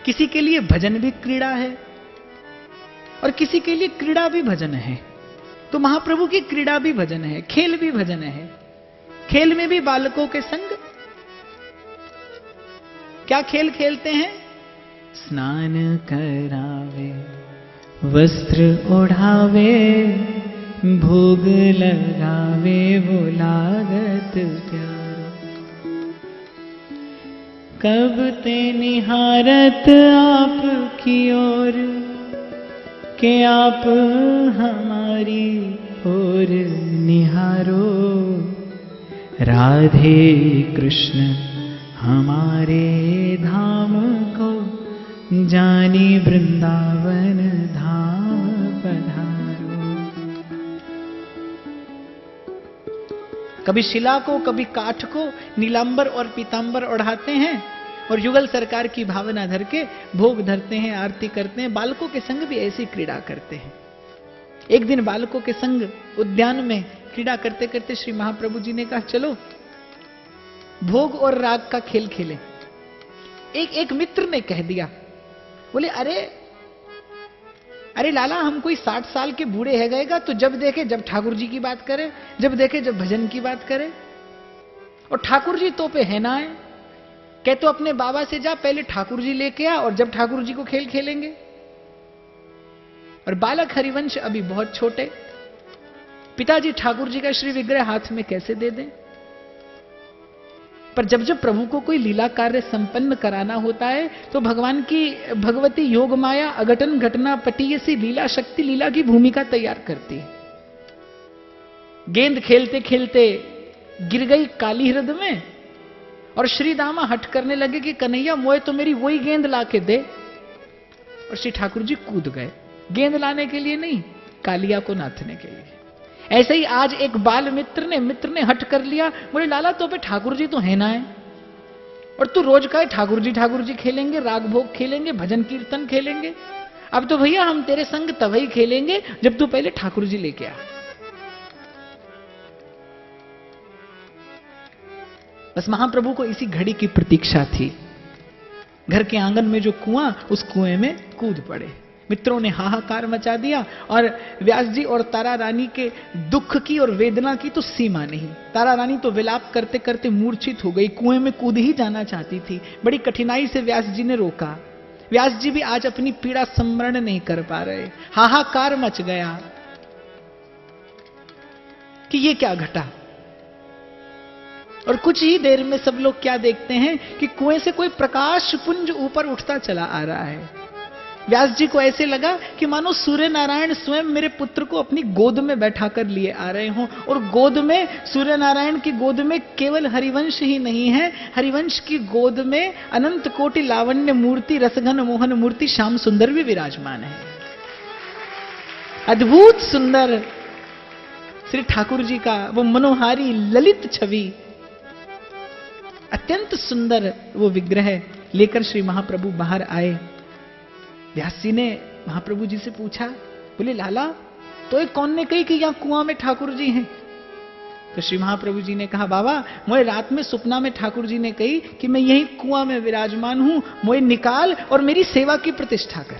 किसी के लिए भजन भी क्रीड़ा है और किसी के लिए क्रीड़ा भी भजन है। तो महाप्रभु की क्रीड़ा भी भजन है, खेल भी भजन है। खेल में भी बालकों के संग क्या खेल खेलते हैं? स्नान करावे, वस्त्र ओढ़ावे, भोग लगावे, वो लागत प्यारो। कब ते निहारत आप की ओर, के आप हमारी ओर निहारो। राधे कृष्ण हमारे धाम को, जानी वृंदावन धाम पधारो। कभी शिला को, कभी काठ को नीलांबर और पीतांबर ओढ़ाते हैं और युगल सरकार की भावना धर के भोग धरते हैं, आरती करते हैं। बालकों के संग भी ऐसी क्रीड़ा करते हैं। एक दिन बालकों के संग उद्यान में क्रीड़ा करते करते श्री महाप्रभु जी ने कहा, चलो भोग और राग का खेल खेलें। एक मित्र ने कह दिया, बोले अरे लाला, हम कोई 60 साल के बूढ़े है गएगा, तो जब देखे जब ठाकुर जी की बात करे, जब देखे जब भजन की बात करे। और ठाकुर जी तो पे है ना है, कह तो अपने बाबा से जा, पहले ठाकुर जी लेके आ और जब ठाकुर जी को खेल खेलेंगे। और बालक हरिवंश अभी बहुत छोटे, पिताजी ठाकुर जी का श्री विग्रह हाथ में कैसे दे दें? पर जब जब प्रभु को कोई लीला कार्य संपन्न कराना होता है तो भगवान की भगवती योग माया अघटन घटना पटीयसी लीला शक्ति लीला की भूमिका तैयार करती है। गेंद खेलते खेलते गिर गई काली हृद में और श्री दामा हट करने लगे कि कन्हैया मोए तो मेरी वही गेंद ला के दे। और श्री ठाकुर जी कूद गए, गेंद लाने के लिए नहीं, कालिया को नाथने के लिए। ऐसे ही आज एक बाल मित्र ने हट कर लिया, बोले लाला तो पे ठाकुर जी तो है ना है, और तू रोज का ठाकुर जी खेलेंगे, राग भोग खेलेंगे, भजन कीर्तन खेलेंगे। अब तो भैया हम तेरे संग तभी खेलेंगे जब तू पहले ठाकुर जी लेके आ। बस महाप्रभु को इसी घड़ी की प्रतीक्षा थी। घर के आंगन में जो कुआं, उस कुएं में कूद पड़े। मित्रों ने हाहाकार मचा दिया और व्यास जी और तारा रानी के दुख की और वेदना की तो सीमा नहीं। तारा रानी तो विलाप करते करते मूर्छित हो गई, कुएं में कूद ही जाना चाहती थी। बड़ी कठिनाई से व्यास जी ने रोका। व्यास जी भी आज अपनी पीड़ा स्मरण नहीं कर पा रहे। हाहाकार मच गया कि ये क्या घटा। और कुछ ही देर में सब लोग क्या देखते हैं कि कुएं से कोई प्रकाश पुंज ऊपर उठता चला आ रहा है। व्यास जी को ऐसे लगा कि मानो सूर्य नारायण स्वयं मेरे पुत्र को अपनी गोद में बैठा कर लिए आ रहे हों। और गोद में, सूर्य नारायण की गोद में केवल हरिवंश ही नहीं है, हरिवंश की गोद में अनंत कोटि लावण्य मूर्ति, रसघन मोहन मूर्ति श्याम सुंदर भी विराजमान है। अद्भुत सुंदर श्री ठाकुर जी का वो मनोहारी ललित छवि, अत्यंत सुंदर वो विग्रह लेकर श्री महाप्रभु बाहर आए। व्यास जी ने महाप्रभु जी से पूछा, बोले लाला तो एक कौन ने कही कि यहां कुआं में ठाकुर जी हैं? तो श्री महाप्रभु जी ने कहा, बाबा मोए रात में सुपना में ठाकुर जी ने कही कि मैं यही कुआं में विराजमान हूं, मोए निकाल और मेरी सेवा की प्रतिष्ठा कर।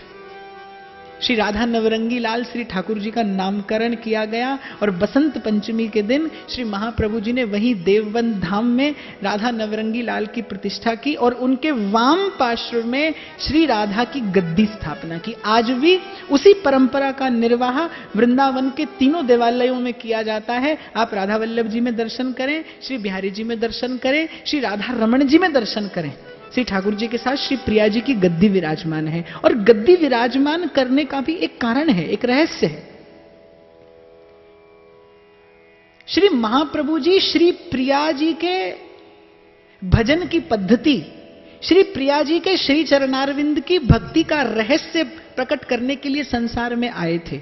श्री राधा नवरंगी लाल श्री ठाकुर जी का नामकरण किया गया और बसंत पंचमी के दिन श्री महाप्रभु जी ने वही देवबंद धाम में राधा नवरंगी लाल की प्रतिष्ठा की और उनके वाम पार्श्व में श्री राधा की गद्दी स्थापना की। आज भी उसी परंपरा का निर्वाह वृंदावन के तीनों देवालयों में किया जाता है। आप राधा वल्लभ जी में दर्शन करें, श्री बिहारी जी में दर्शन करें, श्री राधा रमण जी में दर्शन करें, श्री ठाकुर जी के साथ श्री प्रिया जी की गद्दी विराजमान है। और गद्दी विराजमान करने का भी एक कारण है, एक रहस्य है। श्री महाप्रभु जी श्री प्रिया जी के भजन की पद्धति, श्री प्रिया जी के श्री चरणारविंद की भक्ति का रहस्य प्रकट करने के लिए संसार में आए थे।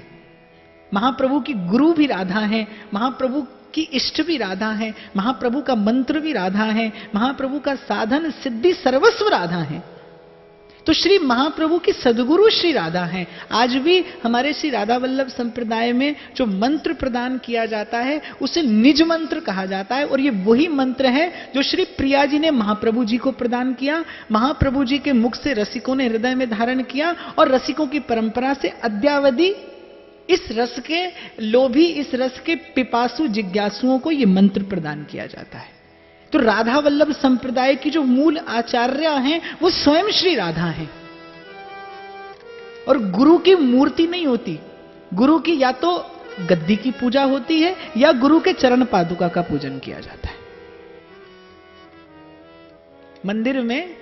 महाप्रभु की गुरु भी राधा है, महाप्रभु की इष्ट भी राधा है, महाप्रभु का मंत्र भी राधा है, महाप्रभु का साधन सिद्धि सर्वस्व राधा है। तो श्री महाप्रभु की सदगुरु श्री राधा हैं। आज भी हमारे श्री राधा वल्लभ संप्रदाय में जो मंत्र प्रदान किया जाता है उसे निज मंत्र कहा जाता है, और ये वही मंत्र है जो श्री प्रिया जी ने महाप्रभु जी को प्रदान किया। महाप्रभु जी के मुख से रसिकों ने हृदय में धारण किया, और रसिकों की परंपरा से अद्यावधि इस रस के लोभी, इस रस के पिपासु जिज्ञासुओं को यह मंत्र प्रदान किया जाता है। तो राधा वल्लभ संप्रदाय की जो मूल आचार्य हैं वो स्वयं श्री राधा हैं, और गुरु की मूर्ति नहीं होती। गुरु की या तो गद्दी की पूजा होती है या गुरु के चरण पादुका का पूजन किया जाता है। मंदिर में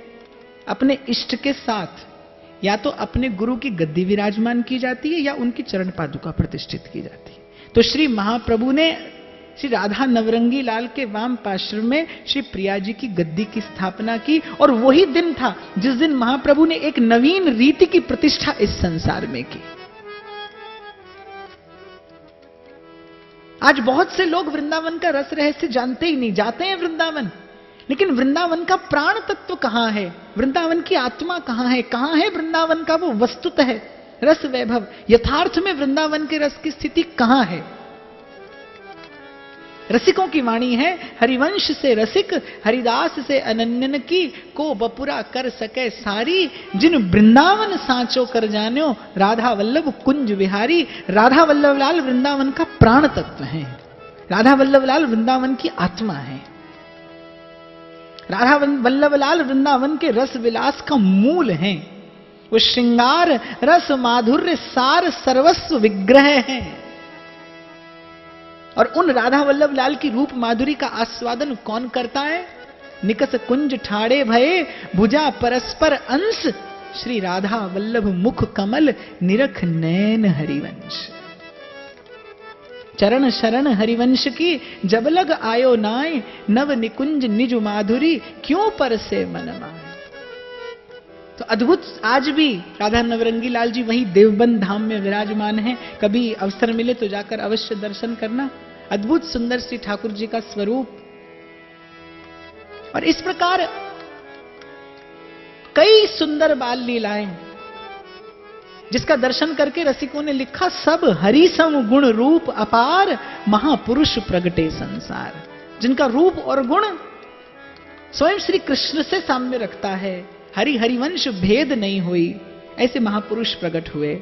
अपने इष्ट के साथ या तो अपने गुरु की गद्दी विराजमान की जाती है या उनकी चरण पादुका प्रतिष्ठित की जाती है। तो श्री महाप्रभु ने श्री राधा नवरंगी लाल के वाम पार्श्व में श्री प्रिया जी की गद्दी की स्थापना की, और वही दिन था जिस दिन महाप्रभु ने एक नवीन रीति की प्रतिष्ठा इस संसार में की। आज बहुत से लोग वृंदावन का रस रहस्य जानते ही नहीं, जाते हैं वृंदावन, लेकिन वृंदावन का प्राण तत्व कहां है, वृंदावन की आत्मा कहां है वृंदावन का वो वस्तुतः रस वैभव, यथार्थ में वृंदावन के रस की स्थिति कहां है। रसिकों की वाणी है, हरिवंश से रसिक हरिदास से अनन्यन की, को बपुरा कर सके सारी, जिन वृंदावन सांचो कर जान्यो, राधा वल्लभ कुंज विहारी। राधा वल्लभ लाल वृंदावन का प्राण तत्व है, राधा वल्लभ लाल वृंदावन की आत्मा है, राधा वल्लभ लाल वृंदावन के रस विलास का मूल है। वो श्रृंगार रस माधुर्य सार सर्वस्व विग्रह है। और उन राधा वल्लभ लाल की रूप माधुरी का आस्वादन कौन करता है? निकस कुंज ठाड़े भये भुजा परस्पर अंश, श्री राधा वल्लभ मुख कमल निरख नैन हरिवंश। चरण शरण हरिवंश की जब लग आयो नाय, नव निकुंज निज माधुरी क्यों पर से मन माय। तो अद्भुत, आज भी राधा नवरंगी लाल जी वहीं देवबंद धाम में विराजमान हैं। कभी अवसर मिले तो जाकर अवश्य दर्शन करना। अद्भुत सुंदर श्री ठाकुर जी का स्वरूप। और इस प्रकार कई सुंदर बाल लीलाएं जिसका दर्शन करके रसिकों ने लिखा, सब हरि सम गुण रूप अपार, महापुरुष प्रगटे संसार। जिनका रूप और गुण स्वयं श्री कृष्ण से साम्य रखता है, हरि हरिवंश भेद नहीं हुई, ऐसे महापुरुष प्रकट हुए।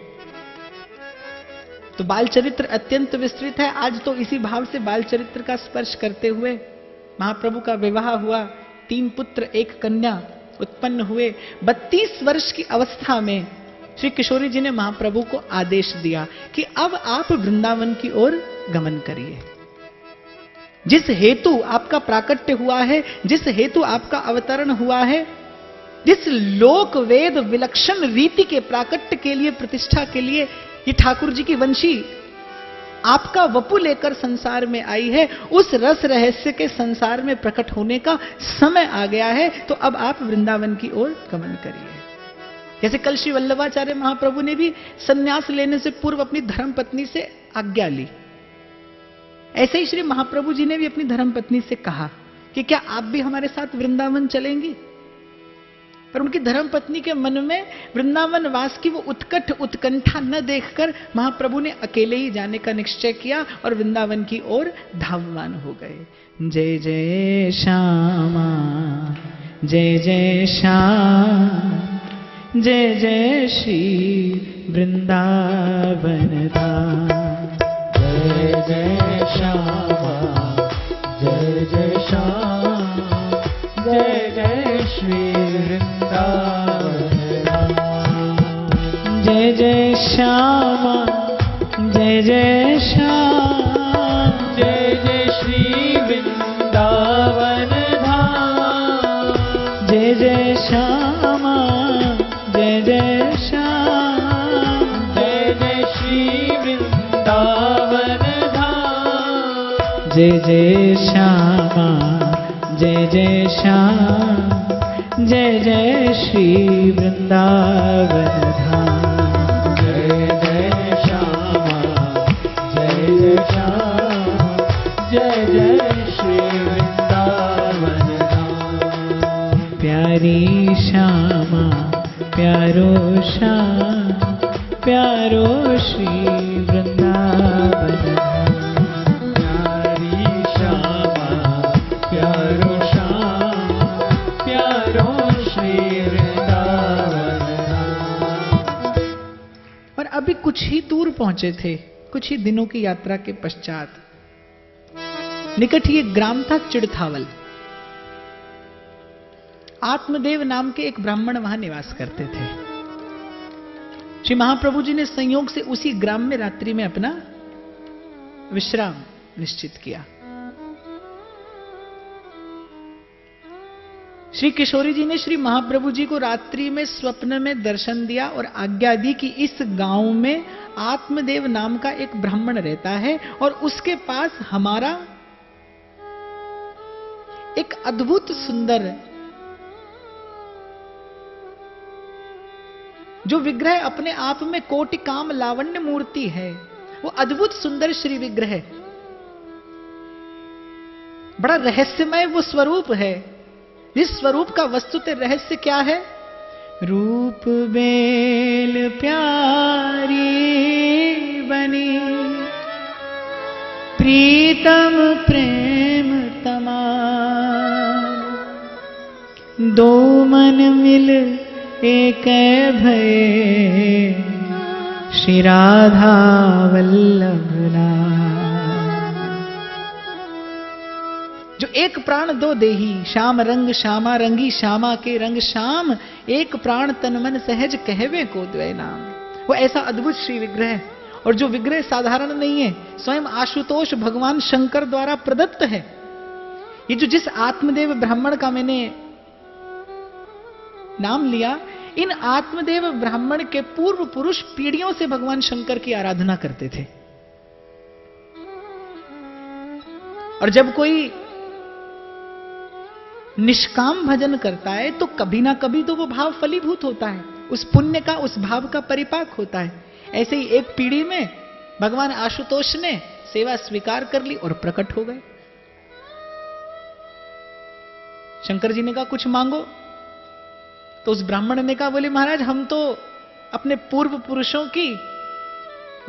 तो बाल चरित्र अत्यंत विस्तृत है। आज तो इसी भाव से बाल चरित्र का स्पर्श करते हुए महाप्रभु का विवाह हुआ, 3 पुत्र 1 कन्या उत्पन्न हुए। 32 वर्ष की अवस्था में श्री किशोरी जी ने महाप्रभु को आदेश दिया कि अब आप वृंदावन की ओर गमन करिए। जिस हेतु आपका प्राकट्य हुआ है, जिस हेतु आपका अवतरण हुआ है, जिस लोक वेद विलक्षण रीति के प्राकट्य के लिए, प्रतिष्ठा के लिए ये ठाकुर जी की वंशी आपका वपु लेकर संसार में आई है, उस रस रहस्य के संसार में प्रकट होने का समय आ गया है। तो अब आप वृंदावन की ओर गमन करिए। जैसे कल श्री वल्लभाचार्य महाप्रभु ने भी संन्यास लेने से पूर्व अपनी धर्मपत्नी से आज्ञा ली, ऐसे ही श्री महाप्रभु जी ने भी अपनी धर्मपत्नी से कहा कि क्या आप भी हमारे साथ वृंदावन चलेंगी। पर उनकी धर्मपत्नी के मन में वृंदावन वास की वो उत्कट उत्कंठा न देखकर महाप्रभु ने अकेले ही जाने का निश्चय किया और वृंदावन की ओर धावमान हो गए। जय जय श्यामा जय जय श्याम, जय जय श्री वृंदावन धाम। जय जय श्यामा जय जय श्याम, जय जय श्री जय जय श्यामा जय जय श्याम, जय जय श्री वृंदावन धाम। जय जय श्यामा जय जय श्याम, जय जय श्री वृंदावन धाम। जय जय श्यामा जय जय श्याम, जय जय श्री वृंदावन धाम। जय जय श्यामा जय जय श्याम, जय जय श्री वृंदावन धाम। प्यारी श्यामा प्यारो श्याम प्यारो श्री वृंदावन प्यारी श्यामा प्यारो श्याम प्यारो श्री वृंदावन। और अभी कुछ ही दूर पहुंचे थे, कुछ ही दिनों की यात्रा के पश्चात निकट ही एक ग्राम था चिड़थावल। आत्मदेव नाम के एक ब्राह्मण वहां निवास करते थे। श्री महाप्रभु जी ने संयोग से उसी ग्राम में रात्रि में अपना विश्राम निश्चित किया। श्री किशोरी जी ने श्री महाप्रभु जी को रात्रि में स्वप्न में दर्शन दिया और आज्ञा दी कि इस गांव में आत्मदेव नाम का एक ब्राह्मण रहता है और उसके पास हमारा एक अद्भुत सुंदर जो विग्रह अपने आप में कोटि काम लावण्य मूर्ति है, वो अद्भुत सुंदर श्री विग्रह, बड़ा रहस्यमय वो स्वरूप है। इस स्वरूप का वस्तुतः रहस्य क्या है? रूप बेल प्यारी बनी प्रीतम प्रेम तमाम, दो मन मिल एक भये श्री राधा वल्लभ नाम। जो एक प्राण दो देही, श्याम रंग श्यामा रंगी, श्यामा के रंग श्याम, एक प्राण तन मन सहज कहवे को द्वय नाम। वो ऐसा अद्भुत श्री विग्रह है, और जो विग्रह साधारण नहीं है, स्वयं आशुतोष भगवान शंकर द्वारा प्रदत्त है। ये जो जिस आत्मदेव ब्राह्मण का मैंने नाम लिया, इन आत्मदेव ब्राह्मण के पूर्व पुरुष पीढ़ियों से भगवान शंकर की आराधना करते थे। और जब कोई निष्काम भजन करता है तो कभी ना कभी तो वो भाव फलीभूत होता है, उस पुण्य का, उस भाव का परिपाक होता है। ऐसे ही एक पीढ़ी में भगवान आशुतोष ने सेवा स्वीकार कर ली और प्रकट हो गए। शंकर जी ने कहा कुछ मांगो, तो उस ब्राह्मण ने कहा, बोले महाराज हम तो अपने पूर्व पुरुषों की,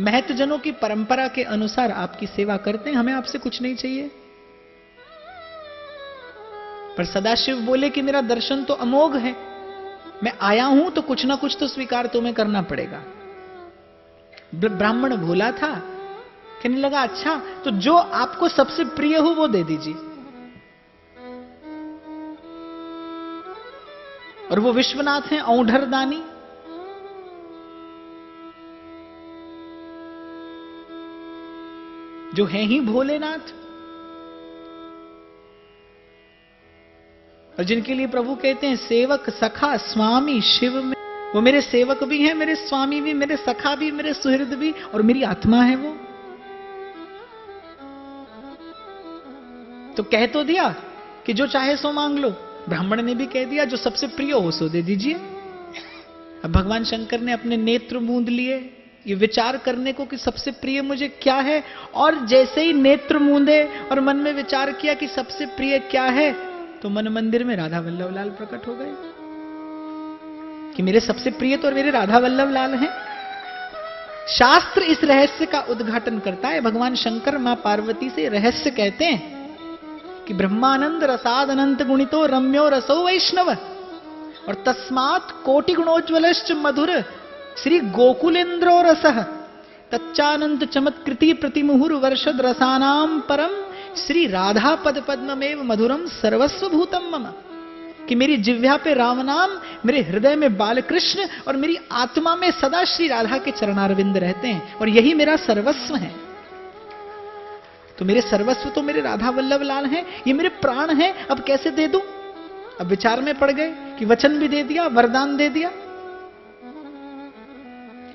महतजनों की परंपरा के अनुसार आपकी सेवा करते हैं, हमें आपसे कुछ नहीं चाहिए। पर सदाशिव बोले कि मेरा दर्शन तो अमोघ है, मैं आया हूं तो कुछ ना कुछ तो स्वीकार तुम्हें करना पड़ेगा। ब्राह्मण भोला था, कहने लगा अच्छा तो जो आपको सबसे प्रिय हो वो दे दीजिए। और वो विश्वनाथ हैं औंढर दानी, जो हैं ही भोलेनाथ, और जिनके लिए प्रभु कहते हैं सेवक सखा स्वामी शिव में। वो मेरे सेवक भी हैं, मेरे स्वामी भी, मेरे सखा भी, मेरे सुहृद भी, और मेरी आत्मा है वो। तो कह तो दिया कि जो चाहे सो मांग लो। ब्राह्मण ने भी कह दिया जो सबसे प्रिय हो सो दे दीजिए। अब भगवान शंकर ने अपने नेत्र मूंद लिए, ये विचार करने को कि सबसे प्रिय मुझे क्या है, और जैसे ही नेत्र मूंदे और मन में विचार किया कि सबसे प्रिय क्या है, तो मन मंदिर में राधा वल्लभ लाल प्रकट हो गए कि मेरे सबसे प्रिय तो मेरे राधा वल्लभ लाल हैं। शास्त्र इस रहस्य का उद्घाटन करता है। भगवान शंकर मां पार्वती से रहस्य कहते हैं कि ब्रह्मानंद रसाद अनंत गुणितो रम्यो रसो वैष्णव, और तस्मात् कोटि गुणोज्वलश्च मधुर श्री गोकुलेन्द्रो रसः, तच्चानंत चमत्कृति प्रतिमुहुर वर्षद रसानाम परम श्री राधा पद पद्ममेव मधुरम सर्वस्व भूतम मम। कि मेरी जिह्वा पे राम नाम, मेरे हृदय में बालकृष्ण, और मेरी आत्मा में सदा श्री राधा के चरणारविंद रहते हैं, और यही मेरा सर्वस्व है। तो मेरे सर्वस्व तो मेरे राधा वल्लभ लाल हैं, ये मेरे प्राण हैं, अब कैसे दे दूं? अब विचार में पड़ गए कि वचन भी दे दिया, वरदान दे दिया।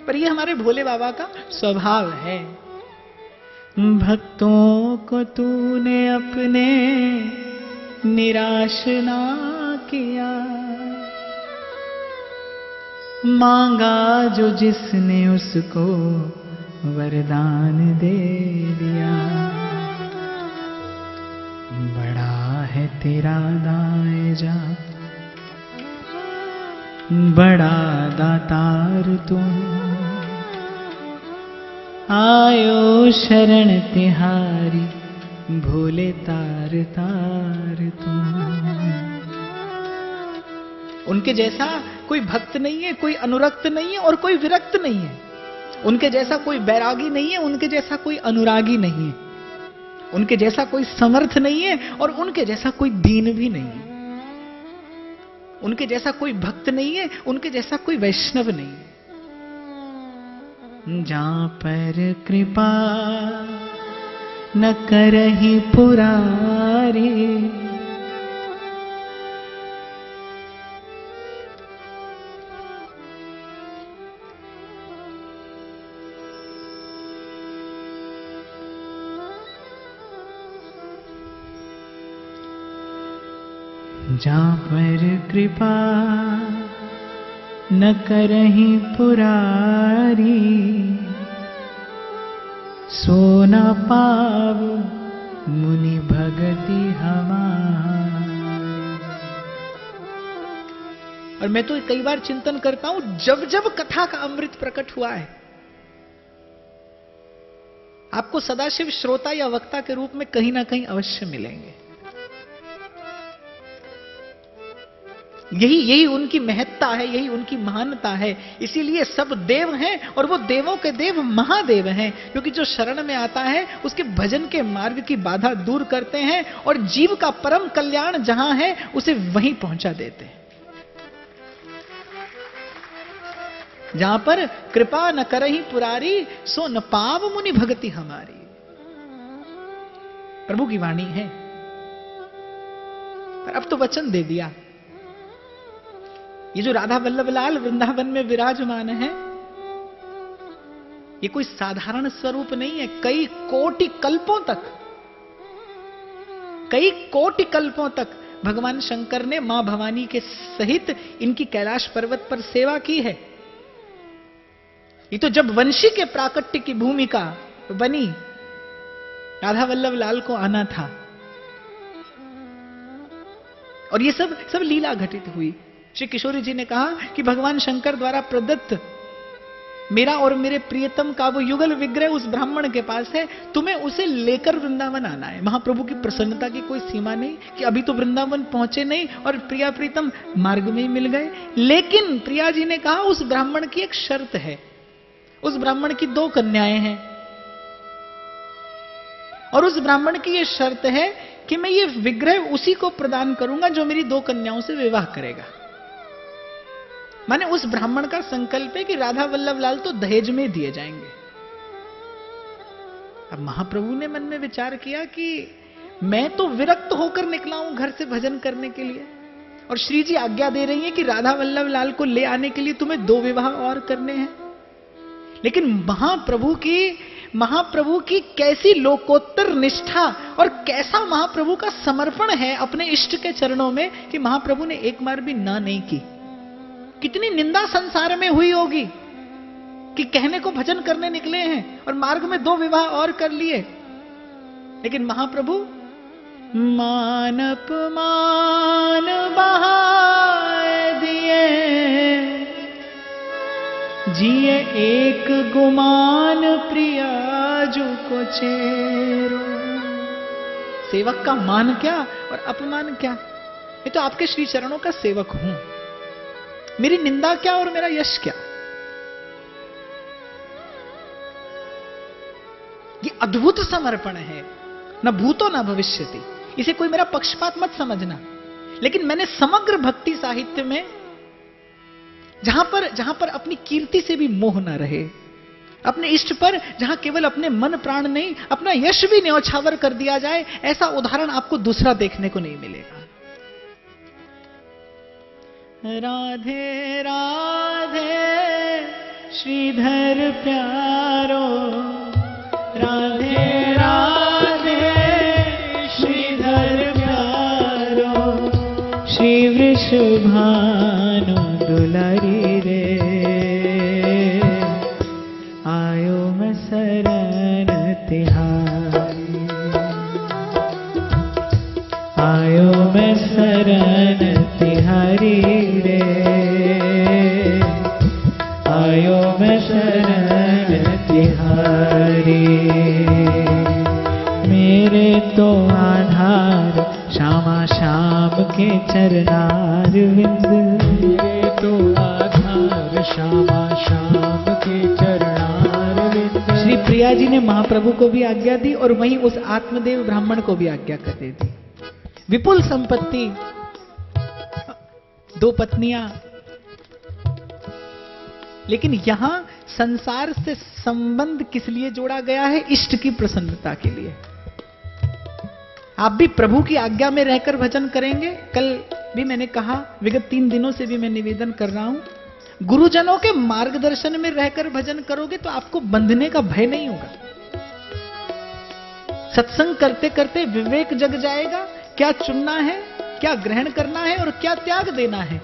पर ये हमारे भोले बाबा का स्वभाव है। भक्तों को तूने अपने निराश ना किया, मांगा जो जिसने उसको वरदान दे दिया। बड़ा है तेरा दाएं जा बड़ा दातार तू, आयो शरण तिहारी, भोले तार तार तू। उनके जैसा कोई भक्त नहीं है, कोई अनुरक्त नहीं है और कोई विरक्त नहीं है। उनके जैसा कोई बैरागी नहीं है, उनके जैसा कोई अनुरागी नहीं है। उनके जैसा कोई समर्थ नहीं है और उनके जैसा कोई दीन भी नहीं है। उनके जैसा कोई भक्त नहीं है, उनके जैसा कोई वैष्णव नहीं है। जहां पर कृपा न करहि पुरारी, जहाँ पर कृपा न करहि पुरारी, सो न पाव मुनि भगति हमारी। और मैं तो कई बार चिंतन करता हूं, जब जब कथा का अमृत प्रकट हुआ है, आपको सदाशिव श्रोता या वक्ता के रूप में कहीं ना कहीं अवश्य मिलेंगे। यही उनकी महत्ता है, यही उनकी महानता है। इसीलिए सब देव हैं और वो देवों के देव महादेव हैं, क्योंकि जो शरण में आता है उसके भजन के मार्ग की बाधा दूर करते हैं और जीव का परम कल्याण जहां है उसे वहीं पहुंचा देते हैं। जहां पर कृपा न करहि पुरारी, सो न पाव मुनि भगति हमारी। प्रभु की वाणी है। पर अब तो वचन दे दिया। ये जो राधा वल्लभ लाल वृंदावन में विराजमान है, ये कोई साधारण स्वरूप नहीं है। कई कोटि कल्पों तक भगवान शंकर ने मां भवानी के सहित इनकी कैलाश पर्वत पर सेवा की है। ये तो जब वंशी के प्राकट्य की भूमिका बनी, राधा वल्लभ लाल को आना था और ये सब लीला घटित हुई। श्री किशोरी जी ने कहा कि भगवान शंकर द्वारा प्रदत्त मेरा और मेरे प्रियतम का वो युगल विग्रह उस ब्राह्मण के पास है, तुम्हें उसे लेकर वृंदावन आना है। महाप्रभु की प्रसन्नता की कोई सीमा नहीं कि अभी तो वृंदावन पहुंचे नहीं और प्रिया प्रीतम मार्ग में ही मिल गए। लेकिन प्रिया जी ने कहा उस ब्राह्मण की एक शर्त है। उस ब्राह्मण की 2 कन्याएं हैं और उस ब्राह्मण की यह शर्त है कि मैं ये विग्रह उसी को प्रदान करूंगा जो मेरी 2 कन्याओं से विवाह करेगा। माने उस ब्राह्मण का संकल्प है कि राधा वल्लभ लाल तो दहेज में दिए जाएंगे। अब महाप्रभु ने मन में विचार किया कि मैं तो विरक्त होकर निकला हूं घर से भजन करने के लिए, और श्री जी आज्ञा दे रही हैं कि राधा वल्लभ लाल को ले आने के लिए तुम्हें 2 विवाह और करने हैं। लेकिन महाप्रभु की कैसी लोकोत्तर निष्ठा और कैसा महाप्रभु का समर्पण है अपने इष्ट के चरणों में कि महाप्रभु ने एक बार भी ना नहीं की। कितनी निंदा संसार में हुई होगी कि कहने को भजन करने निकले हैं और मार्ग में 2 विवाह और कर लिए। लेकिन महाप्रभु मान अपमान बहाए दिए, जिए एक गुमान प्रिया जू को चेरो। सेवक का मान क्या और अपमान क्या? ये तो आपके श्री चरणों का सेवक हूं, मेरी निंदा क्या और मेरा यश क्या? ये अद्भुत समर्पण है, न भूतो न भविष्यति। इसे कोई मेरा पक्षपात मत समझना। लेकिन मैंने समग्र भक्ति साहित्य में जहां पर अपनी कीर्ति से भी मोह न रहे, अपने इष्ट पर जहां केवल अपने मन प्राण नहीं अपना यश भी न्यौछावर कर दिया जाए, ऐसा उदाहरण आपको दूसरा देखने को नहीं मिलेगा। राधे राधे श्रीधर प्यारो, राधे राधे श्रीधर प्यारो, श्री वृषभानु दुलारी रे, आयो मैं शरण तिहारी, आयो मैं शरण तिहारी रे। तो आधार श्यामा श्याम के चरणार विंद। मेरे तो आधार श्यामा श्याम के चरणार विंद। श्री प्रिया जी ने महाप्रभु को भी आज्ञा दी और वहीं उस आत्मदेव ब्राह्मण को भी आज्ञा कर दे दी। विपुल संपत्ति, 2 पत्नियां, लेकिन यहां संसार से संबंध किस लिए जोड़ा गया है? इष्ट की प्रसन्नता के लिए। आप भी प्रभु की आज्ञा में रहकर भजन करेंगे। कल भी मैंने कहा, विगत 3 दिनों से भी मैं निवेदन कर रहा हूं, गुरुजनों के मार्गदर्शन में रहकर भजन करोगे तो आपको बंधने का भय नहीं होगा। सत्संग करते करते विवेक जग जाएगा, क्या चुनना है, क्या ग्रहण करना है और क्या त्याग देना है।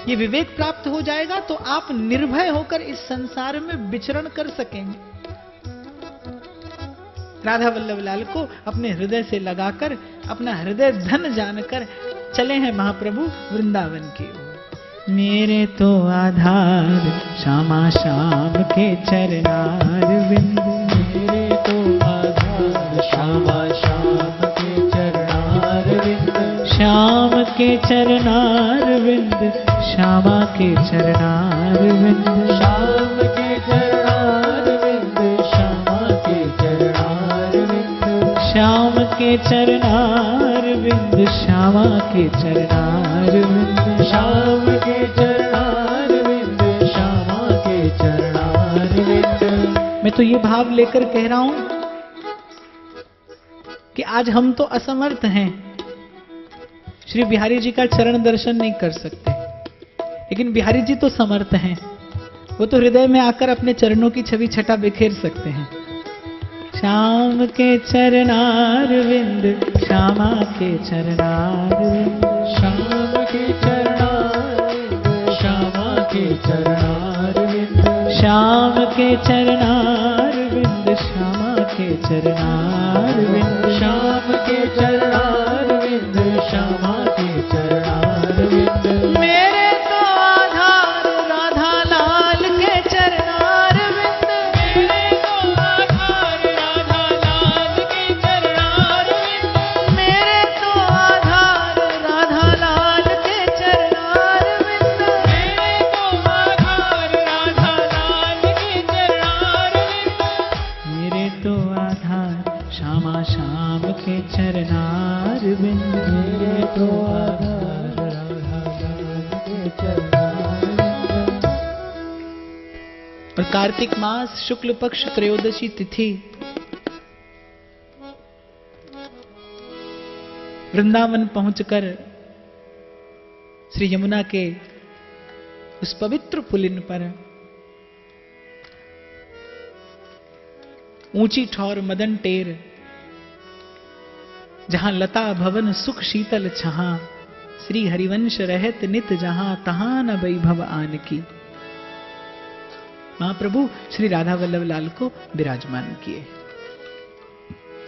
ये विवेक प्राप्त हो जाएगा तो आप निर्भय होकर इस संसार में विचरण कर सकेंगे। राधा वल्लभ लाल को अपने हृदय से लगाकर, अपना हृदय धन जानकर चले हैं महाप्रभु वृंदावन की ओर। मेरे तो आधार श्यामा श्याम के चरणार विंद। मेरे तो आधार श्यामा श्याम के चरणार विंद। श्याम के चरणार विंद, श्यामा के चरणार विंद। श्याम के चरणार विंद, श्यामा के चरणार विंद। श्याम के चरणार विंद, श्यामा के चरणार विंद। श्याम के चरणार विंद, श्यामा के चरणार विंद। मैं तो ये भाव लेकर कह रहा हूं कि आज हम तो असमर्थ हैं, श्री बिहारी जी का चरण दर्शन नहीं कर सकते, लेकिन बिहारी जी तो समर्थ हैं। वो तो हृदय में आकर अपने चरणों की छवि छटा बिखेर सकते हैं। श्याम के चरणार विंद, श्यामा के चरणार विंद। श्याम के चरणार विंद, श्यामा के चरणार विंद। श्याम के चरणार विंद, श्यामा के चरणार विंद। श्याम के चरणार विंद, श्यामा के चरणार विंद। मेरे तो आधार राधा लाल के चरणार विंद। मेरे तो आधार राधा लाल के चरणार विंद। मेरे तो आधार राधा लाल के चरणार विंद। मेरे तो आधार राधा लाल के चरणार विंद। मेरे तो आधार श्यामा श्याम के चरणार विंद। मेरे तो आधार राधा लाल के चरणार विंद। और कार्तिक मास शुक्ल पक्ष त्रयोदशी तिथि वृंदावन पहुंचकर श्री यमुना के उस पवित्र पुलिन पर ऊंची ठौर मदन टेर, जहां लता भवन सुख शीतल छहा, श्री हरिवंश रहत नित जहां, तहां न वैभव आन की। महाप्रभु श्री राधा वल्लभ लाल को विराजमान किए।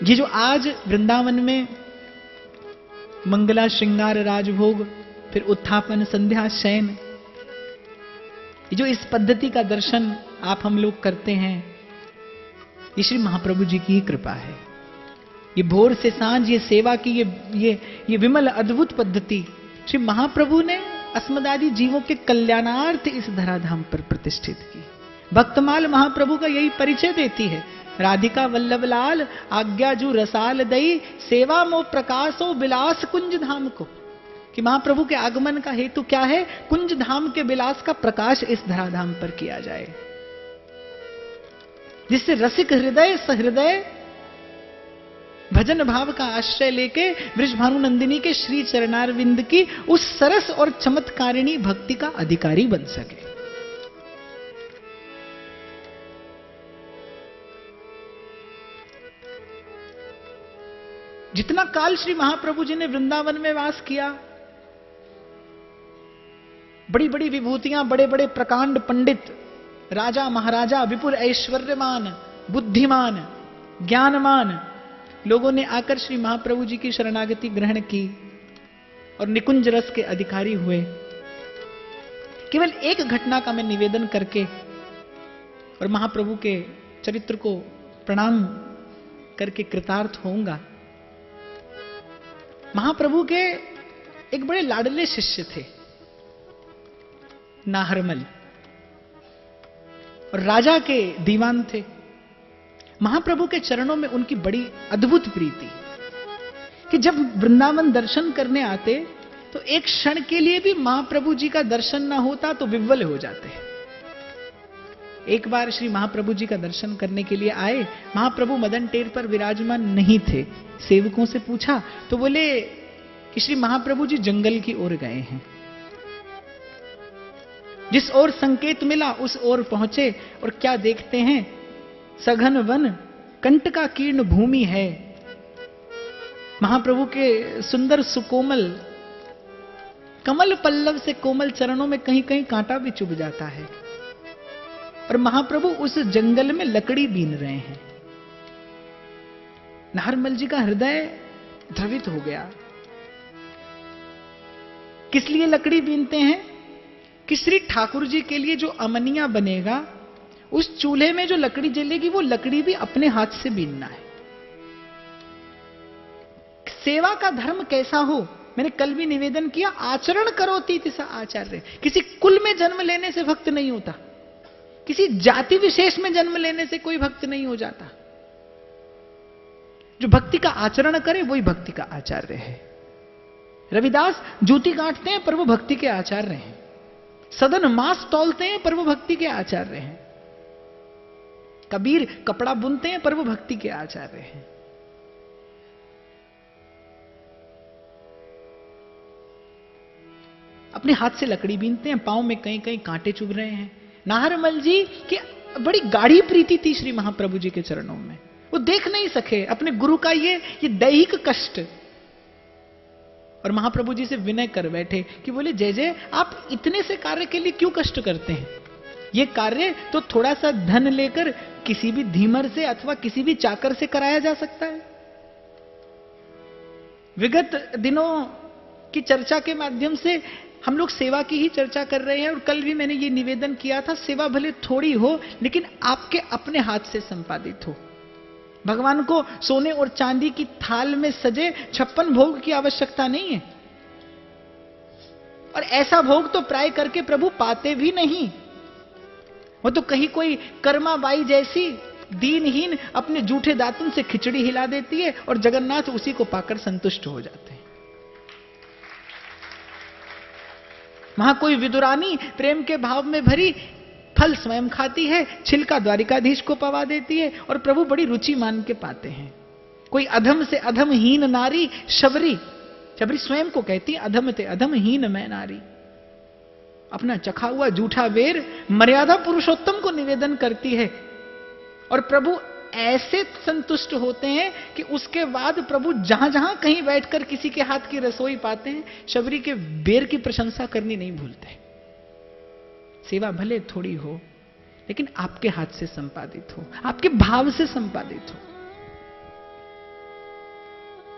ये जो आज वृंदावन में मंगला श्रृंगार राजभोग, फिर उत्थापन संध्या शयन, ये जो इस पद्धति का दर्शन आप हम लोग करते हैं, ये श्री महाप्रभु जी की कृपा है। ये भोर से सांझ ये सेवा की ये विमल अद्भुत पद्धति श्री महाप्रभु ने अस्मदादि जीवों के कल्याणार्थ इस धराधाम पर प्रतिष्ठित की। भक्तमाल महाप्रभु का यही परिचय देती है। राधिका वल्लभ लाल आज्ञा जू रसाल दई, सेवा मो प्रकाशो विलास कुंज धाम को। कि महाप्रभु के आगमन का हेतु क्या है? कुंज धाम के विलास का प्रकाश इस धराधाम पर किया जाए, जिससे रसिक हृदय सहृदय भजन भाव का आश्रय लेके वृषभानु नंदिनी के श्री चरणारविंद की उस सरस और चमत्कारिणी भक्ति का अधिकारी बन सके। जितना काल श्री महाप्रभु जी ने वृंदावन में वास किया, बड़ी बड़ी विभूतियां, बड़े बड़े प्रकांड पंडित, राजा महाराजा, विपुल ऐश्वर्यमान, बुद्धिमान, ज्ञानमान लोगों ने आकर श्री महाप्रभु जी की शरणागति ग्रहण की और निकुंज रस के अधिकारी हुए। केवल एक घटना का मैं निवेदन करके और महाप्रभु के चरित्र को प्रणाम करके कृतार्थ होऊंगा। महाप्रभु के एक बड़े लाडले शिष्य थे, नाहरमल, और राजा के दीवान थे। महाप्रभु के चरणों में उनकी बड़ी अद्भुत प्रीति कि जब वृंदावन दर्शन करने आते तो एक क्षण के लिए भी महाप्रभु जी का दर्शन ना होता तो विह्वल हो जाते। एक बार श्री महाप्रभु जी का दर्शन करने के लिए आए, महाप्रभु मदन टेर पर विराजमान नहीं थे। सेवकों से पूछा तो बोले कि श्री महाप्रभु जी जंगल की ओर गए हैं। जिस ओर संकेत मिला उस ओर पहुंचे और क्या देखते हैं, सघन वन, कंटका कीर्ण भूमि है। महाप्रभु के सुंदर सुकोमल कमल पल्लव से कोमल चरणों में कहीं कहीं कांटा भी चुभ जाता है, और महाप्रभु उस जंगल में लकड़ी बीन रहे हैं। नाहरमल जी का हृदय द्रवित हो गया। किस लिए लकड़ी बीनते हैं? कि श्री ठाकुर जी के लिए जो अमनिया बनेगा, उस चूल्हे में जो लकड़ी जलेगी, वो लकड़ी भी अपने हाथ से बीनना है। सेवा का धर्म कैसा हो, मैंने कल भी निवेदन किया, आचरण करोति तिसा आचार्य। किसी कुल में जन्म लेने से भक्त नहीं होता, किसी जाति विशेष में जन्म लेने से कोई भक्त नहीं हो जाता। जो भक्ति का आचरण करे वही भक्ति का आचार्य है। रविदास जूती काटते हैं पर वो भक्ति के आचार्य हैं। सदन मांस तौलते हैं पर वो भक्ति के आचार्य हैं। कबीर कपड़ा बुनते हैं पर वो भक्ति के आचार्य हैं। अपने हाथ से लकड़ी बीनते हैं, पांव में कहीं कहीं कांटे चुभ रहे हैं। नाहरमल जी की बड़ी गाढ़ी प्रीति थी श्री महाप्रभु जी के चरणों में। वो देख नहीं सके अपने गुरु का ये दैहिक कष्ट, और महाप्रभु जी से विनय कर बैठे कि बोले जय जय, आप इतने से कार्य के लिए क्यों कष्ट करते हैं? ये कार्य तो थोड़ा सा धन लेकर किसी भी धीमर से अथवा किसी भी चाकर से कराया जा सकता है। विगत दिनों की चर्चा के माध्यम से हम लोग सेवा की ही चर्चा कर रहे हैं, और कल भी मैंने ये निवेदन किया था, सेवा भले थोड़ी हो लेकिन आपके अपने हाथ से संपादित हो। भगवान को सोने और चांदी की थाल में सजे 56 भोग की आवश्यकता नहीं है, और ऐसा भोग तो प्राय करके प्रभु पाते भी नहीं। वो तो कहीं कोई कर्मा बाई जैसी दीनहीन अपने जूठे दातुन से खिचड़ी हिला देती है, और जगन्नाथ उसी को पाकर संतुष्ट हो जाते हैं। वहां कोई विदुरानी प्रेम के भाव में भरी फल स्वयं खाती है, छिलका द्वारिकाधीश को पवा देती है, और प्रभु बड़ी रुचि मान के पाते हैं। कोई अधम से अधम हीन नारी शबरी, शबरी स्वयं को कहती है अधम ते अधम हीन मैं नारी। अपना चखा हुआ जूठा बेर मर्यादा पुरुषोत्तम को निवेदन करती है, और प्रभु ऐसे संतुष्ट होते हैं कि उसके बाद प्रभु जहां जहां कहीं बैठकर किसी के हाथ की रसोई पाते हैं, शबरी के बेर की प्रशंसा करनी नहीं भूलते। सेवा भले थोड़ी हो लेकिन आपके हाथ से संपादित हो, आपके भाव से संपादित हो।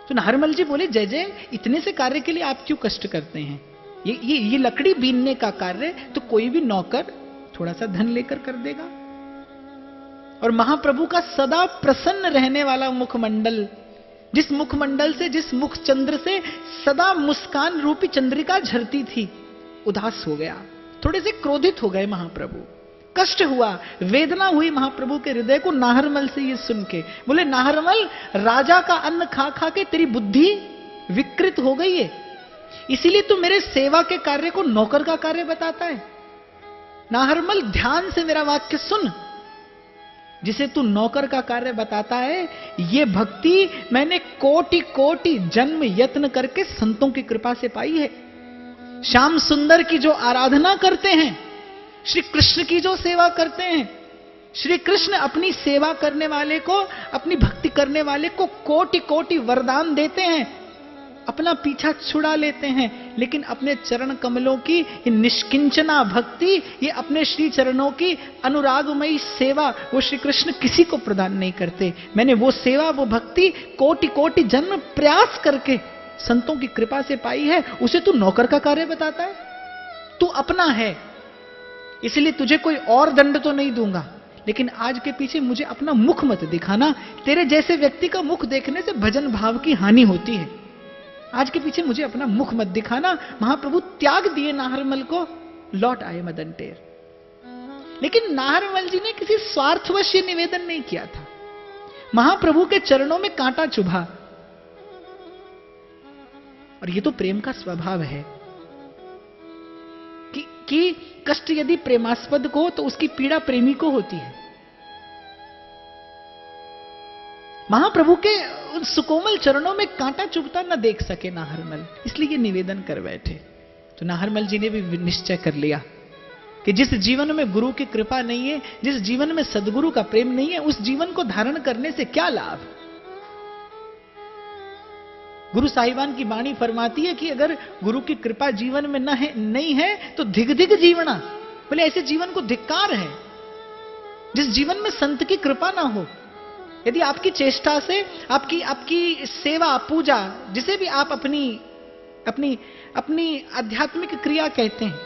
तो नाहरमल जी बोले जय जय, इतने से कार्य के लिए आप क्यों कष्ट करते हैं? ये लकड़ी बीनने का कार्य तो कोई भी नौकर थोड़ा सा धन लेकर कर देगा। और महाप्रभु का सदा प्रसन्न रहने वाला मुखमंडल, जिस मुखमंडल से, जिस मुख चंद्र से सदा मुस्कान रूपी चंद्रिका झरती थी, उदास हो गया। थोड़े से क्रोधित हो गए महाप्रभु, कष्ट हुआ, वेदना हुई महाप्रभु के हृदय को नाहरमल से ये सुन के। बोले नाहरमल, राजा का अन्न खा खा के तेरी बुद्धि विकृत हो गई है, इसीलिए तू मेरे सेवा के कार्य को नौकर का कार्य बताता है। नाहरमल, ध्यान से मेरा वाक्य सुन। जिसे तू नौकर का कार्य बताता है, ये भक्ति मैंने कोटि कोटि जन्म यत्न करके संतों की कृपा से पाई है। श्याम सुंदर की जो आराधना करते हैं, श्री कृष्ण की जो सेवा करते हैं, श्री कृष्ण अपनी सेवा करने वाले को, अपनी भक्ति करने वाले को कोटि कोटि वरदान देते हैं, अपना पीछा छुड़ा लेते हैं, लेकिन अपने चरण कमलों की ये निष्किंचना भक्ति, ये अपने श्री चरणों की अनुरागमयी सेवा, वो श्री कृष्ण किसी को प्रदान नहीं करते। मैंने वो सेवा, वो भक्ति कोटि कोटि जन्म प्रयास करके संतों की कृपा से पाई है, उसे तू नौकर का कार्य बताता है? तू अपना है, इसलिए तुझे कोई और दंड तो नहीं दूंगा, लेकिन आज के पीछे मुझे अपना मुख मत दिखाना। तेरे जैसे व्यक्ति का मुख देखने से भजन भाव की हानि होती है। आज के पीछे मुझे अपना मुख मत दिखाना। महाप्रभु त्याग दिए नाहरमल को, लौट आए मदन टेर। लेकिन नाहरमल जी ने किसी स्वार्थवश ये निवेदन नहीं किया था। महाप्रभु के चरणों में कांटा चुभा, और ये तो प्रेम का स्वभाव है कि कष्ट यदि प्रेमास्पद को तो उसकी पीड़ा प्रेमी को होती है। महाप्रभु के उन सुकोमल चरणों में कांटा चुभता न देख सके नाहरमल, इसलिए ये निवेदन कर बैठे। तो नाहरमल जी ने भी निश्चय कर लिया कि जिस जीवन में गुरु की कृपा नहीं है, जिस जीवन में सदगुरु का प्रेम नहीं है, उस जीवन को धारण करने से क्या लाभ। गुरु साहिबान की वाणी फरमाती है कि अगर गुरु की कृपा जीवन में नहीं है तो धिग धिग जीवना, बोले ऐसे जीवन को धिक्कार है जिस जीवन में संत की कृपा ना हो। यदि आपकी चेष्टा से, आपकी सेवा पूजा, जिसे भी आप अपनी आध्यात्मिक क्रिया कहते हैं,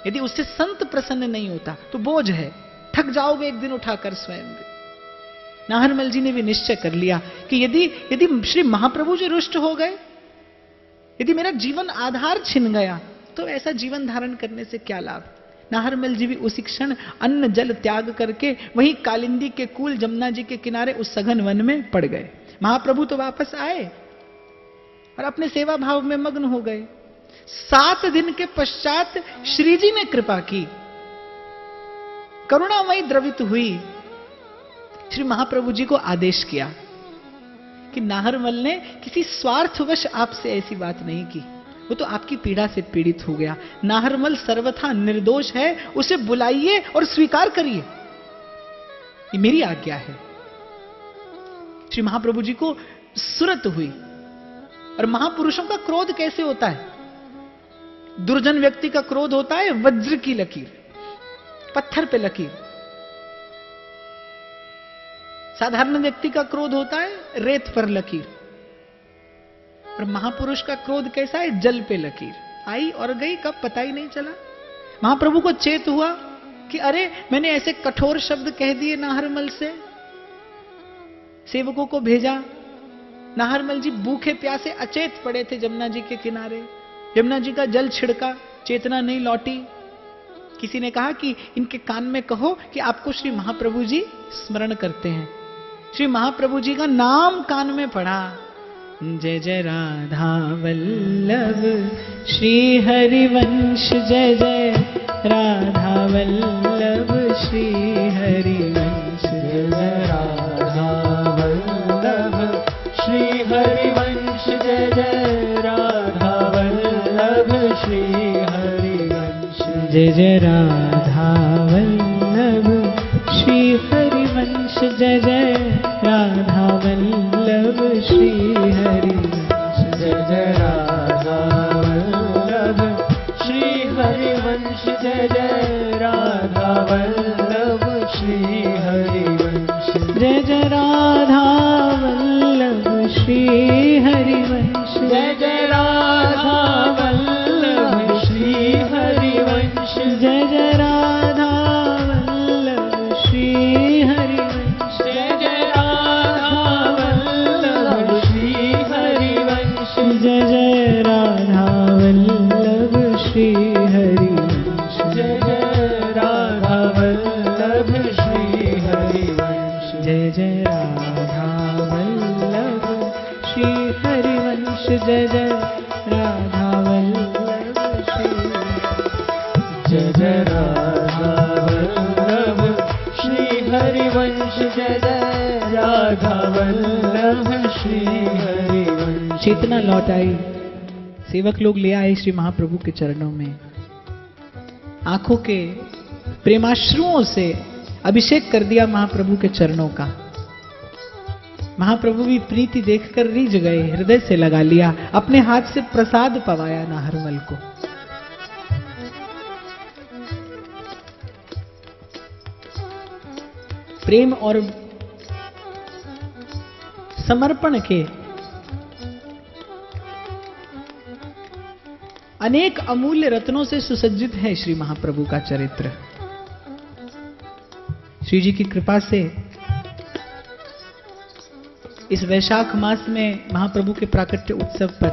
यदि उससे संत प्रसन्न नहीं होता तो बोझ है, थक जाओगे एक दिन उठाकर स्वयं। नाहरमल जी ने भी निश्चय कर लिया कि यदि श्री महाप्रभु जी रुष्ट हो गए, यदि मेरा जीवन आधार छिन गया, तो ऐसा जीवन धारण करने से क्या लाभ। नाहरमल जी भी उसी क्षण अन्न जल त्याग करके वहीं कालिंदी के कूल जमुना जी के किनारे उस सघन वन में पड़ गए। महाप्रभु तो वापस आए और अपने सेवा भाव में मग्न हो गए। 7 दिन के पश्चात श्री जी ने कृपा की, करुणामयी द्रवित हुई। श्री महाप्रभु जी को आदेश किया कि नाहरमल ने किसी स्वार्थवश आपसे ऐसी बात नहीं की, वो तो आपकी पीड़ा से पीड़ित हो गया। नाहरमल सर्वथा निर्दोष है, उसे बुलाइए और स्वीकार करिए, ये मेरी आज्ञा है। श्री महाप्रभु जी को सुरत हुई। और महापुरुषों का क्रोध कैसे होता है? दुर्जन व्यक्ति का क्रोध होता है वज्र की लकीर, पत्थर पे लकीर। साधारण व्यक्ति का क्रोध होता है रेत पर लकीर। और महापुरुष का क्रोध कैसा है? जल पे लकीर, आई और गई, कब पता ही नहीं चला। महाप्रभु को चेत हुआ कि अरे मैंने ऐसे कठोर शब्द कह दिए नाहरमल से। सेवकों को भेजा। नाहरमल जी भूखे प्यासे अचेत पड़े थे जमुना जी के किनारे। यमुना जी का जल छिड़का, चेतना नहीं लौटी। किसी ने कहा कि इनके कान में कहो कि आपको श्री महाप्रभु जी स्मरण करते हैं। श्री महाप्रभु जी का नाम कान में पड़ा, जय जय राधा वल्लभ श्री हरिवंश, जय जय राधा वल्लभ श्री हरिवंश, जय जय राधा वल्लभ श्री हरिवंश, जय जय राधा वल्लभ श्री हरिवंश, जय जय राधा वल्लभ श्री हरिवंश, जय जय राधा वल्लभ श्री हरिवंश, जय जय राधा वल्लभ श्री हरिवंश, जय जय राधा वल्लभ श्री हरिवंश, जय जय राधा वल्लभ श्री हरिवंश, जय जय राधा वल्लभ श्री हरिवंश, जय जय राधा वल्लभ श्री हरिवंश, जय जय राधा वल्लभ श्री हरिवंश, जय जय राधा वल्लभ श्री हरिवंश, जय जय राधा वल्लभ श्री हरिवंश, जय जय राधा वल्लभ श्री हरिवंश, जय जय राधा वल्लभ श्री, जय जय राधा वल्लभ श्री हरिवंश, जय जय राधा वल्लभ श्री हरिवंश। चेतना लौट आई। सेवक लोग ले आए श्री महाप्रभु के चरणों में, आंखों के प्रेमाश्रुओं से अभिषेक कर दिया महाप्रभु के चरणों का। महाप्रभु भी प्रीति देखकर रीझ गए, हृदय से लगा लिया, अपने हाथ से प्रसाद पवाया नाहरमल को। प्रेम और समर्पण के अनेक अमूल्य रत्नों से सुसज्जित है श्री महाप्रभु का चरित्र। श्री जी की कृपा से इस वैशाख मास में महाप्रभु के प्राकट्य उत्सव पर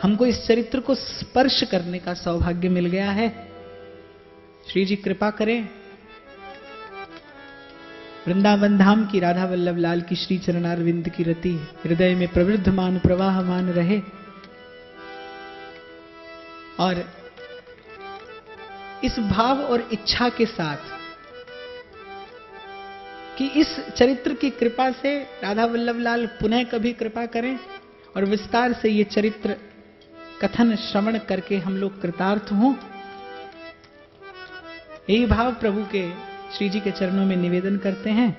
हमको इस चरित्र को स्पर्श करने का सौभाग्य मिल गया है। श्री जी कृपा करें, वृंदावन धाम की राधा वल्लभ लाल की श्री चरणारविंद की रति हृदय में प्रवृद्धमान प्रवाहमान रहे और इस भाव और इच्छा के साथ कि इस चरित्र की कृपा से राधा वल्लभ लाल पुनः कभी कृपा करें और विस्तार से ये चरित्र कथन श्रवण करके हम लोग कृतार्थ हों। यही भाव प्रभु के श्री जी के चरणों में निवेदन करते हैं।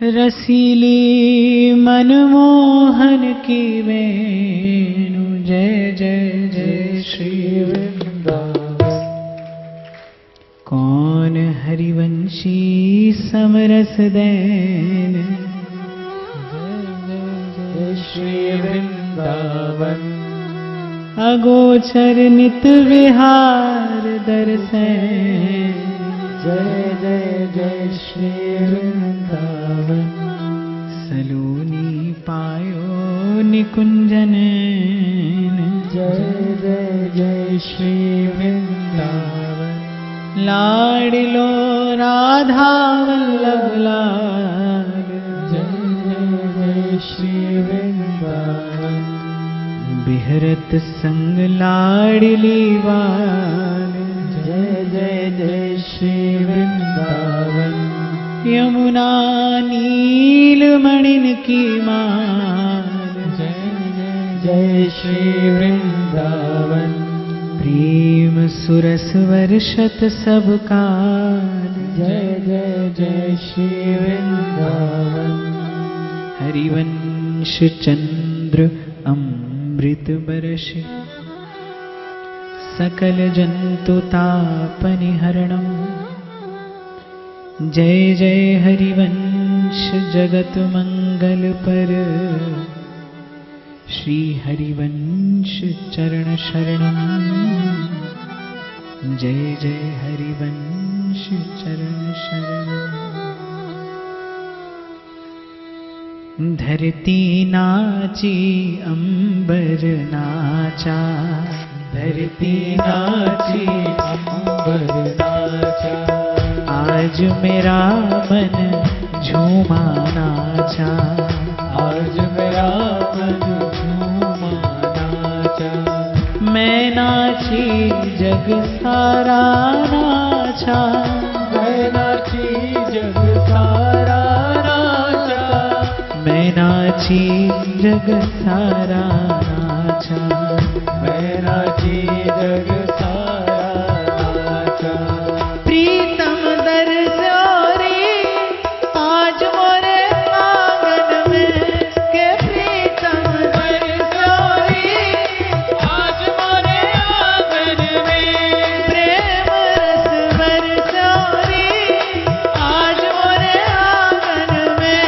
रसीली मनमोहन की वेणु जय जय जय श्री वृंदावन। कौन हरिवंशी समरस दैन जय श्री वृंदावन। अगोचर नित विहार दर्शन जय जय जय श्री वृंदावन। सलोनी पायो निकुंजन जय जय जय श्री वृंदावन। लाडिलो राधा वल्लभ लाल जय जय जय श्री वृंदावन। बिहरत संग लाडली वाल जय जय जय श्री वृंदावन। यमुना नील मणिन की माल जय जय जय श्री वृंदावन। प्रेम सुरस वर्षत सब काल जय जय जय श्री वृंदावन। हरिवंश चंद्र अमृत बरस सकल जंतु तापनिहरणम। जय जय हरिवंश जगत मंगल पर श्री हरिवंश चरण शरणम। जय जय हरिवंश चरण शरणम। धरती नाची अंबर नाचा धरती नाची अंबर नाचा। आज मेरा मन झूमा नाचा आज मेरा मन झूमा नाचा। मैं नाची जग सारा नाचा मैं नाची जग सारा नाचा। मैं नाची जग सारा नाचा मैं नाची जग सारा नाचा। प्रीतम दर्शोरी आज मोरे आंगन में के प्रीतम दर्शोरी आज मोरे आंगन में। प्रेम रस बरसोरी आज मोरे आंगन में।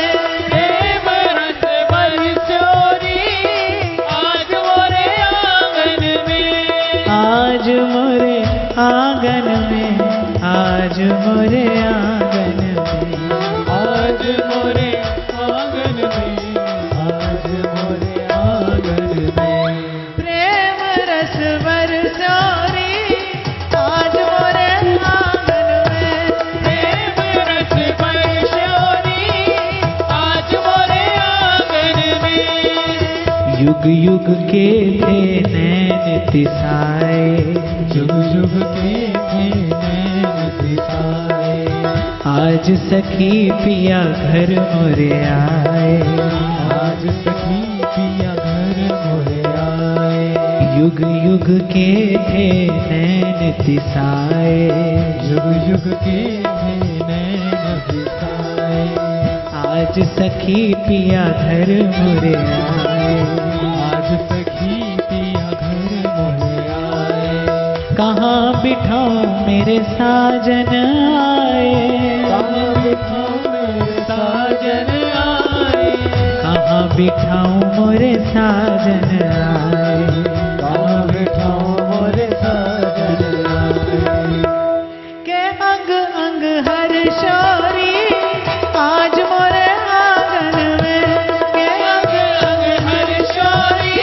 प्रेम रस बरसोरी आज मोरे आंगन में। आज मोरे आंगन में आज मोरे आंगन में। आज मोरे आंगन में आज मोरे आंगन में। प्रेम रस बरसोरी आज मोरे आंगन में। प्रेम रस बरसोरी आज मोरे आंगन में। युग युग के थे नैन तिसाए युग युग के थे नैन तिसाए। आज सखी पिया घर मोरे आए आज सखी पिया घर मोरे आए। युग युग के थे नैन तिसाए युग युग के थे नैन तिसाए। आज सखी पिया घर मोरे आए आज सखी पिया घर मोरे आए। कहाँ बिठाऊं मेरे साजन आए कहाँ बिठाऊं मेरे साजन आए। कहाँ बिठाऊं मोरे साजन आए कहाँ बिठाऊं मोरे साजन आए। के अंग अंग हर शौरी आज मोरे आंगन में। के अंग अंग हर शौरी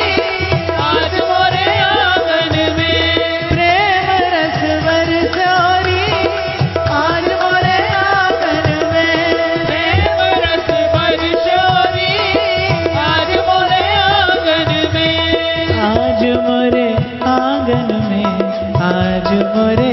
आंगन में आज मोरे